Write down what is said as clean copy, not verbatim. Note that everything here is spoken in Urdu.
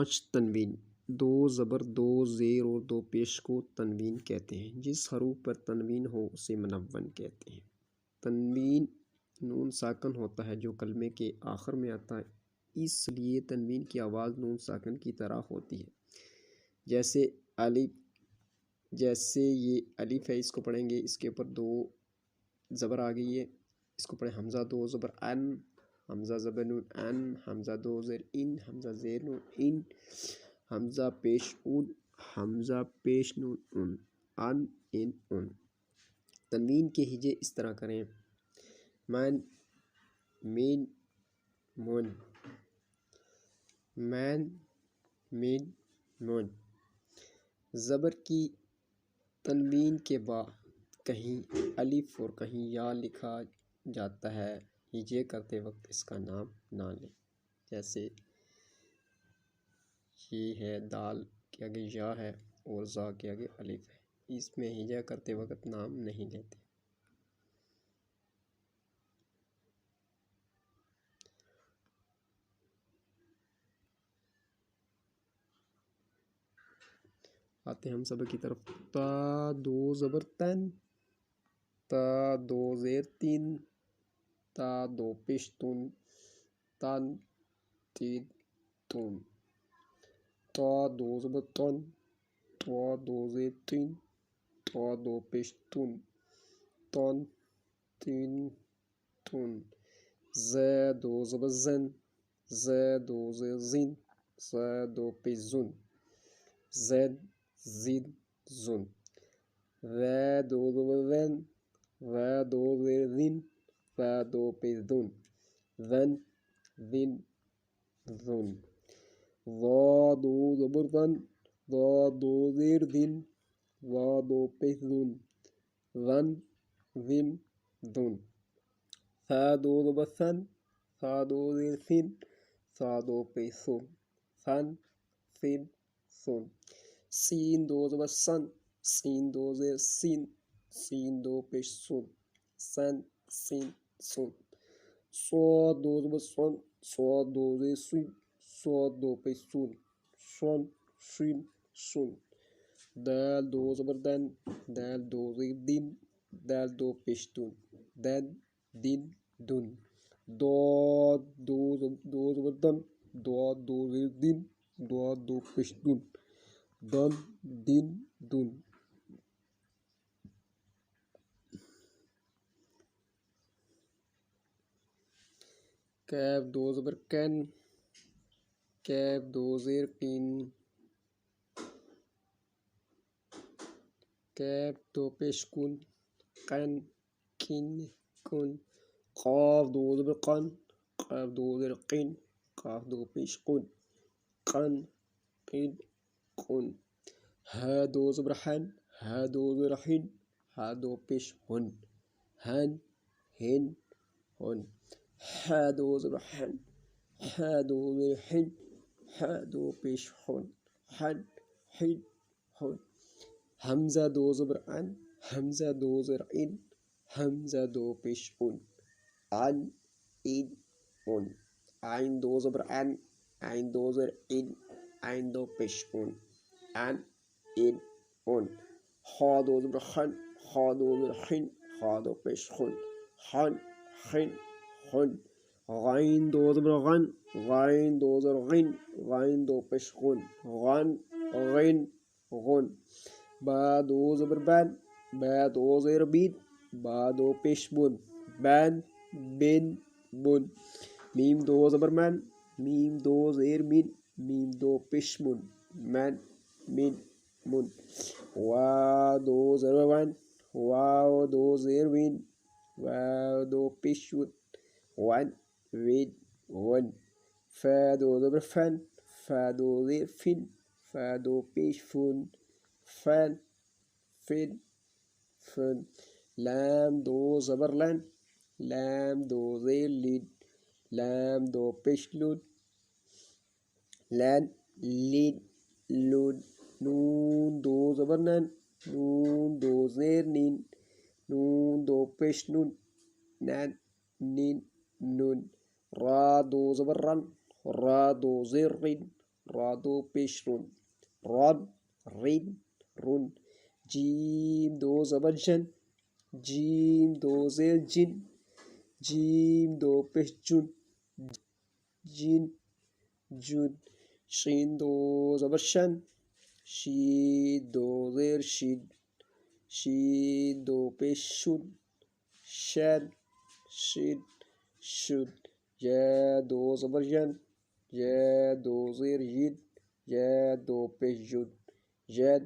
5 تنوین، 2 زبر 2 زیر اور 2 پیش کو تنوین کہتے ہیں۔ جس حروف پر تنوین ہو اسے منون کہتے ہیں۔ تنوین نون ساکن ہوتا ہے جو کلمے کے آخر میں آتا ہے، اس لیے تنوین کی آواز نون ساکن کی طرح ہوتی ہے۔ جیسے یہ الف ہے، اس کو پڑھیں گے، اس کے اوپر 2 زبر آ گئی ہے، اس کو پڑھیں حمزہ 2 زبر ان، حمزہ زبر نون ان، حمزہ 2 زیر ان، حمزہ زیر نون ان، حمزہ پیش اون، حمزہ پیش نون ان، ان ان۔ تنوین کے ہجے اس طرح کریں: من، مین، من، مین، مین، من۔ زبر کی تنوین کے بعد کہیں الف اور کہیں یا لکھا جاتا ہے، ہجے کرتے وقت اس کا نام نہ لیں۔ جیسے یہ ہے، دال کے آگے یا ہے اور زا کے آگے الف ہے، اس میں ہجے کرتے وقت نام نہیں لیتے۔ آتے ہیں ہم سبق کی طرف۔ تا 2 زبر تن، تا 2 زیر 3، تا 2 پیش تن، تن 3 تن۔ تا 2 زبر تن، تا 2 زیر 3، تا 2 پیش تن، تن 3 تن۔ ز 2 زبر زن، ز 2 زیر زین، ز 2 پیش زن، زد زید زن۔ و 2 زبر ون، و 2 زیر زین، و 2 پیش زن، زن زین زن۔ وا 2 زبر ون، وا 2 زیر زین، وا 2 پیش زن، زن زین زن۔ سا 2 زبر سن، سا 2 زیر سین، سا 2 پیش سن، سن سین سن۔ سین 2 زبر سن، سین 2 زیر سین، سین 2 پیش سن، سن سین سن۔ صاد 2 زبر سن، صاد 2 زیر سین، صاد 2 پیش سن، سن سین سن۔ دال 2 زبر دن، دال 2 زیر دین، دال 2 پیش دن، دن دین دن۔ داد 2 زبر دن، داد 2 زیر دین، داد 2 پیش دن، دن دین دن۔ کیف 2 زبر کین، کیف 2 زیر قین، کیف 2 پیش کن، قن کن کن۔ قاف 2 زبر قن، قاف 2 زیر قین، قاف 2 پیش قن، قن قین قن۔ ہا 2 زبر حن، ہا 2 زیر حن، ہا 2 پیش ہن، ہن ہن ہن۔ ہا 2 زبر حن، ہا 2 زیر حن، ہا 2 پیش ہن، ہن ہن ہن۔ حمزہ 2 زبر ان، حمزہ 2 زیر ان، حمزہ 2 پیش ان، ان ان ان۔ عین 2 زبر ان، عین 2 زیر ان، عین 2 پیش ان، ان ان ان۔ خا 2 زبر خن، خا 2 زیر خن، خا 2 پیش خن، خن خن خن۔ غین 2 زبر غن، غین 2 زیر غن، غین 2 پیش غن، غن غن غن۔ با 2 زبر بن، با 2 زیر بین، با 2 پیش بن، بن بن بن۔ میم 2 زبر من، میم 2 زیر مین، میم 2 پیش من، من من من۔ وا 2 زبر ون، واو 2 زیر وین، واو 2 پیش ون، ون وین ون۔ فا 2 زبر فن، فا 2 زیر فن، فا 2 پیش فن، فن فن فن۔ لام 2 زبر لن، لام 2 زیر لین، لام 2 پیش لون، لن لین لون۔ نون 2 زبر نن، نون 2 زیر نین، نون 2 پیش نون، نن نین نون۔ را 2 زبر رن، را 2 زیر رین، را دو پیش رون راد رین رون جیم دو زبر جن جیم دو زیر جن جیم دو پیش جن جین جن شین دو زبر شن شین دو زیر شین شین دو پیش شن شن شین شن یا دو زبر ین یا دو زیر ین یا دو پیش جن جن